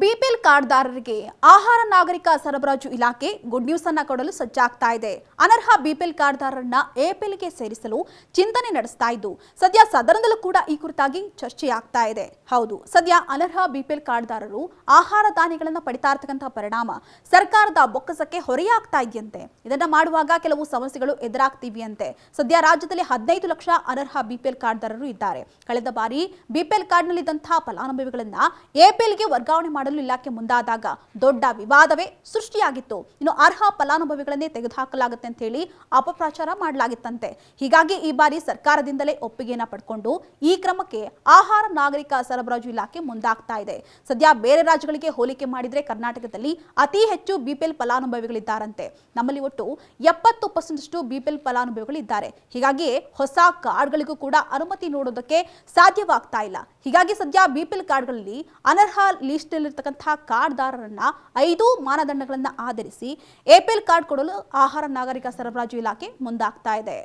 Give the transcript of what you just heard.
BPL ಕಾರ್ಡ್ದಾರರಿಗೆ ಆಹಾರ ನಾಗರಿಕ ಸರಬರಾಜು ಇಲಾಖೆ ಗುಡ್ ನ್ಯೂಸ್ ಅನ್ನ ಕೊಡಲು ಸಜ್ಜಾಗ್ತಾ ಇದೆ. ಅನರ್ಹ ಬಿಪಿಎಲ್ ಕಾರ್ಡ್ದಾರರನ್ನ ಎಪಿಎಲ್ಗೆ ಸೇರಿಸಲು ಚಿಂತನೆ ನಡೆಸ್ತಾ ಇದ್ದು, ಸದ್ಯ ಸದನದಲ್ಲೂ ಕೂಡ ಈ ಕುರಿತಾಗಿ ಚರ್ಚೆಯಾಗ್ತಾ ಇದೆ. ಹೌದು, ಸದ್ಯ ಅನರ್ಹ ಬಿಪಿಎಲ್ ಕಾರ್ಡ್ದಾರರು ಆಹಾರ ಧಾನ್ಯಗಳನ್ನು ಪಡಿತಾ ಇರತಕ್ಕಂತಹ ಪರಿಣಾಮ ಸರ್ಕಾರದ ಬೊಕ್ಕಸಕ್ಕೆ ಹೊರೆಯಾಗ್ತಾ ಇದೆಯಂತೆ. ಇದನ್ನ ಮಾಡುವಾಗ ಕೆಲವು ಸಮಸ್ಯೆಗಳು ಎದುರಾಗ್ತಿವೆಯಂತೆ. ಸದ್ಯ ರಾಜ್ಯದಲ್ಲಿ 15 ಲಕ್ಷ ಅನರ್ಹ ಬಿಪಿಎಲ್ ಕಾರ್ಡ್ದಾರರು ಇದ್ದಾರೆ. ಕಳೆದ ಬಾರಿ ಬಿಪಿಎಲ್ ಕಾರ್ಡ್ನಲ್ಲಿದ್ದಂತಹ ಫಲಾನುಭವಿಗಳನ್ನ ಎಪಿಎಲ್ಗೆ ವರ್ಗಾವಣೆ ಮಾಡಲು ಇಲಾಖೆ ಮುಂದಾದಾಗ ದೊಡ್ಡ ವಿವಾದವೇ ಸೃಷ್ಟಿಯಾಗಿತ್ತು. ಇನ್ನು ಅರ್ಹ ಫಲಾನುಭವಿಗಳನ್ನೇ ತೆಗೆದುಹಾಕಲಾಗುತ್ತೆ ಅಂತ ಹೇಳಿ ಅಪಪ್ರಚಾರ ಮಾಡಲಾಗಿತ್ತಂತೆ. ಹೀಗಾಗಿ ಈ ಬಾರಿ ಸರ್ಕಾರದಿಂದಲೇ ಒಪ್ಪಿಗೆಯನ್ನ ಪಡ್ಕೊಂಡು ಈ ಕ್ರಮಕ್ಕೆ ಆಹಾರ ನಾಗರಿಕ ಸರಬರಾಜು ಇಲಾಖೆ ಮುಂದಾಗ್ತಾ ಇದೆ. ಸದ್ಯ ಬೇರೆ ರಾಜ್ಯಗಳಿಗೆ ಹೋಲಿಕೆ ಮಾಡಿದ್ರೆ ಕರ್ನಾಟಕದಲ್ಲಿ ಅತಿ ಹೆಚ್ಚು ಬಿಪಿಎಲ್ ಫಲಾನುಭವಿಗಳಿದ್ದಾರಂತೆ. ನಮ್ಮಲ್ಲಿ ಒಟ್ಟು 70% ಬಿಪಿಎಲ್ ಫಲಾನುಭವಿಗಳಿದ್ದಾರೆ. ಹೀಗಾಗಿ ಹೊಸ ಕಾರ್ಡ್ಗಳಿಗೂ ಕೂಡ ಅನುಮತಿ ನೋಡೋದಕ್ಕೆ ಸಾಧ್ಯವಾಗ್ತಾ ಇಲ್ಲ. ಹೀಗಾಗಿ ಸದ್ಯ ಬಿಪಿಎಲ್ ಕಾರ್ಡ್ಗಳಲ್ಲಿ ಅನರ್ಹ ಲಿಸ್ಟ್ ಇರತಕ್ಕಂತಹ ಕಾರ್ಡ್ದಾರರನ್ನ 5 ಮಾನದಂಡಗಳನ್ನು ಆಧರಿಸಿ ಎಪಿಎಲ್ ಕಾರ್ಡ್ ಕೊಡಲು ಆಹಾರ ನಾಗರಿಕ ಸರಬರಾಜು ಇಲಾಖೆ ಮುಂದಾಗ್ತಾ ಇದೆ.